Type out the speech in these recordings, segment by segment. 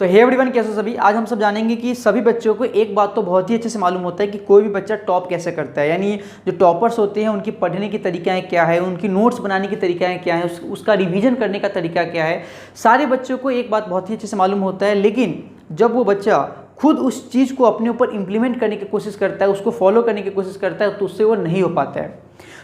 तो hey everyone, कैसे हो सभी। आज हम सब जानेंगे कि सभी बच्चों को एक बात तो बहुत ही अच्छे से मालूम होता है कि कोई भी बच्चा टॉप कैसे करता है। यानी जो टॉपर्स होते हैं उनकी पढ़ने की तरीकाएं क्या है, उनकी नोट्स बनाने की तरीकाएं क्या है, उसका रिवीजन करने का तरीका क्या है। सारे बच्चों को एक बात बहुत ही अच्छे से मालूम होता है, लेकिन जब वो बच्चा खुद उस चीज़ को अपने ऊपर इम्प्लीमेंट करने की कोशिश करता है, उसको फॉलो करने की कोशिश करता है, तो उससे वो नहीं हो पाता है।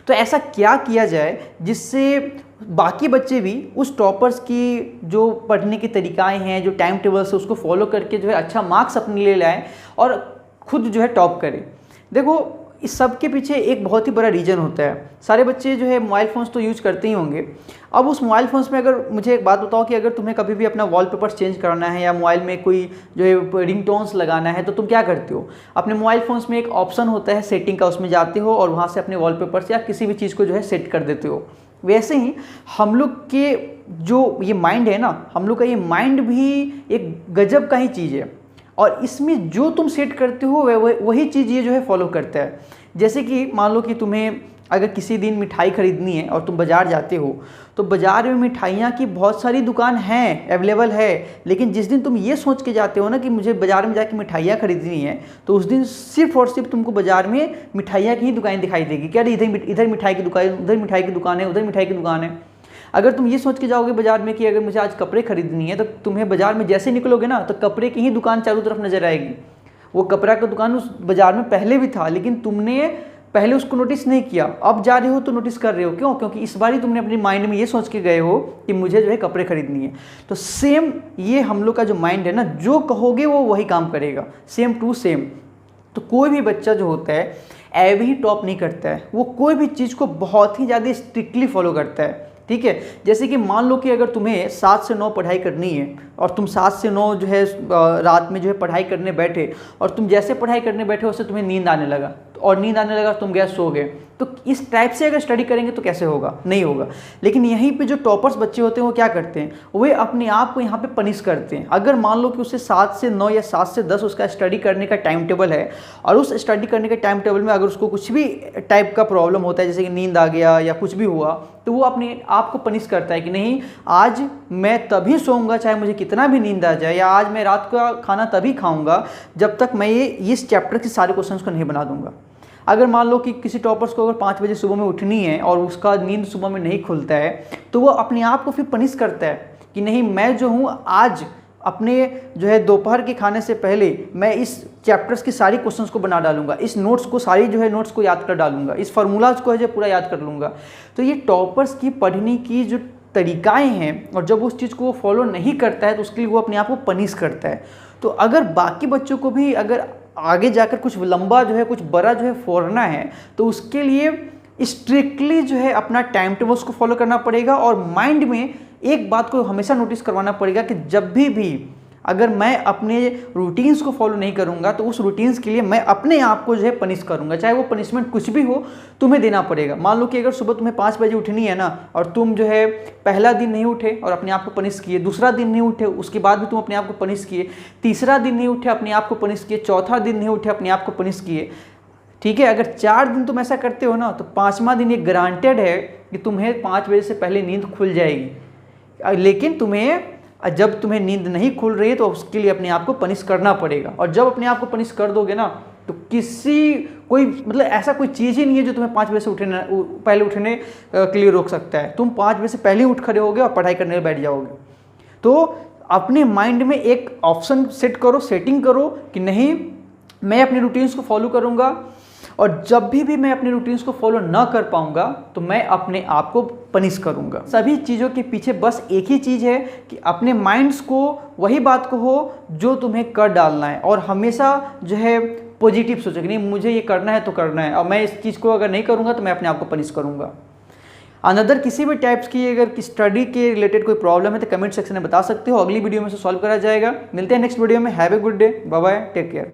तो ऐसा क्या किया जाए जिससे बाकी बच्चे भी उस टॉपर्स की जो पढ़ने की तरीकाएं हैं, जो टाइम टेबल्स है, उसको फॉलो करके जो है अच्छा मार्क्स अपने लिए लाएं और खुद जो है टॉप करें। देखो, इस सब के पीछे एक बहुत ही बड़ा रीज़न होता है। सारे बच्चे जो है मोबाइल फ़ोन्स तो यूज़ करते ही होंगे। अब उस मोबाइल फ़ोन्स में अगर मुझे एक बात बताओ कि अगर तुम्हें कभी भी अपना वॉलपेपर्स चेंज करना है या मोबाइल में कोई जो है रिंगटोन्स लगाना है, तो तुम क्या करते हो? अपने मोबाइल फ़ोन्स में एक ऑप्शन होता है सेटिंग का, उसमें जाते हो और वहाँ से अपने वॉलपेपर्स या किसी भी चीज़ को जो है सेट कर देते हो। वैसे ही हम लोग के जो ये माइंड है ना, हम लोग का ये माइंड भी एक गजब का ही चीज़ है और इसमें जो तुम सेट करते हो वही चीज़ ये जो है फॉलो करता है। जैसे कि मान लो कि तुम्हें अगर किसी दिन मिठाई खरीदनी है और तुम बाज़ार जाते हो, तो बाज़ार में मिठाइयाँ की बहुत सारी दुकान हैं, अवेलेबल है, लेकिन जिस दिन तुम ये सोच के जाते हो ना कि मुझे बाज़ार में जाके मिठाइयाँ खरीदनी है, तो उस दिन सिर्फ और सिर्फ तुमको बाज़ार में मिठाइयाँ की ही दुकानें दिखाई देगी। क्या इधर मिठाई की दुकान, उधर मिठाई की दुकान है, उधर मिठाई की दुकान है। अगर तुम ये सोच के जाओगे बाज़ार में कि अगर मुझे आज कपड़े खरीदनी है, तो तुम्हें बाज़ार में जैसे निकलोगे ना, तो कपड़े की ही दुकान चारों तरफ नजर आएगी। वो कपड़ा का दुकान उस बाज़ार में पहले भी था, लेकिन तुमने पहले उसको नोटिस नहीं किया। अब जा रहे हो तो नोटिस कर रहे हो। क्यों? क्योंकि इस बार ही तुमने अपने माइंड में ये सोच के गए हो कि मुझे जो है कपड़े खरीदनी है। तो सेम ये हम लोग का जो माइंड है ना, जो कहोगे वो वही काम करेगा, सेम टू सेम। तो कोई भी बच्चा जो होता है ऐवे ही टॉप नहीं करता है, वो कोई भी चीज़ को बहुत ही ज़्यादा स्ट्रिक्टली फॉलो करता है। ठीक है, जैसे कि मान लो कि अगर तुम्हें 7 से 9 पढ़ाई करनी है और तुम 7 से 9 जो है रात में जो है पढ़ाई करने बैठे, और तुम जैसे पढ़ाई करने बैठे उससे तुम्हें नींद आने लगा, और नींद आने लगा तुम गए सो गए, तो इस टाइप से अगर स्टडी करेंगे तो कैसे होगा? नहीं होगा। लेकिन यहीं पे जो टॉपर्स बच्चे होते हैं वो क्या करते हैं, वे अपने आप को यहाँ पे पनिश करते हैं। अगर मान लो कि उसे 7 से 9 या 7 से 10 उसका स्टडी करने का टाइम टेबल है, और उस स्टडी करने के टाइम टेबल में अगर उसको कुछ भी टाइप का प्रॉब्लम होता है, जैसे कि नींद आ गया या कुछ भी हुआ, तो वो अपने आप को पनिश करता है कि नहीं, आज मैं तभी सोऊंगा चाहे मुझे कितना भी नींद आ जाए, या आज मैं रात का खाना तभी खाऊंगा जब तक मैं इस चैप्टर के सारे क्वेश्चंस को नहीं बना दूंगा। अगर मान लो कि किसी टॉपर्स को अगर 5 बजे सुबह में उठनी है और उसका नींद सुबह में नहीं खुलता है, तो वो अपने आप को फिर पनिश करता है कि नहीं, मैं जो हूँ आज अपने जो है दोपहर के खाने से पहले मैं इस चैप्टर्स की सारी क्वेश्चंस को बना डालूंगा, इस नोट्स को सारी जो है नोट्स को याद कर डालूंगा, इस फार्मूलाज को है जो पूरा याद कर लूँगा। तो ये टॉपर्स की पढ़ने की जो तरीकाएँ हैं, और जब उस चीज़ को वो फॉलो नहीं करता है तो उसके लिए वो अपने आप को पनिश करता है। तो अगर बाकी बच्चों को भी अगर आगे जाकर कुछ लंबा जो है, कुछ बड़ा जो है फोड़ना है, तो उसके लिए स्ट्रिक्टली जो है अपना टाइम टेबल उसको फॉलो करना पड़ेगा, और माइंड में एक बात को हमेशा नोटिस करवाना पड़ेगा कि जब भी अगर मैं अपने रूटीन्स को फॉलो नहीं करूंगा, तो उस रूटीन्स के लिए मैं अपने आप को जो है पनिश करूंगा, चाहे वो पनिशमेंट कुछ भी हो, तुम्हें देना पड़ेगा। मान लो कि अगर सुबह तुम्हें 5 बजे उठनी है ना, और तुम जो है पहला दिन नहीं उठे और अपने आप को पनिश किए, दूसरा दिन नहीं उठे उसके बाद भी तुम अपने आप को पनिश किए, तीसरा दिन नहीं उठे अपने आप को पनिश किए, चौथा दिन नहीं उठे अपने आप को पनिश किए। ठीक है, अगर 4 दिन तुम ऐसा करते हो ना, तो 5वां दिन ये गारंटेड है कि तुम्हें 5 बजे से पहले नींद खुल जाएगी। लेकिन जब तुम्हें नींद नहीं खुल रही है तो उसके लिए अपने आप को पनिश करना पड़ेगा, और जब अपने आप को पनिश कर दोगे ना, तो मतलब ऐसा कोई चीज़ ही नहीं है जो तुम्हें 5 बजे से पहले उठने के लिए रोक सकता है। तुम 5 बजे से पहले उठ खड़े होगे और पढ़ाई करने बैठ जाओगे। तो अपने माइंड में एक ऑप्शन सेट करो, सेटिंग करो कि नहीं, मैं अपने रूटीन्स को फॉलो करूँगा, और जब भी मैं अपने रूटीन्स को फॉलो ना कर पाऊंगा तो मैं अपने आप को पनिश करूंगा। सभी चीज़ों के पीछे बस एक ही चीज़ है कि अपने माइंड्स को वही बात को हो जो तुम्हें कर डालना है, और हमेशा जो है पॉजिटिव सोचो कि नहीं, मुझे ये करना है तो करना है, और मैं इस चीज़ को अगर नहीं करूंगा तो मैं अपने आप को पनिश करूंगा। अनदर किसी भी टाइप्स की अगर स्टडी के रिलेटेड कोई प्रॉब्लम है तो कमेंट सेक्शन में बता सकते हो, अगली वीडियो में से सॉल्व करा जाएगा। मिलते हैं नेक्स्ट वीडियो में। Have a good day, bye bye, take care.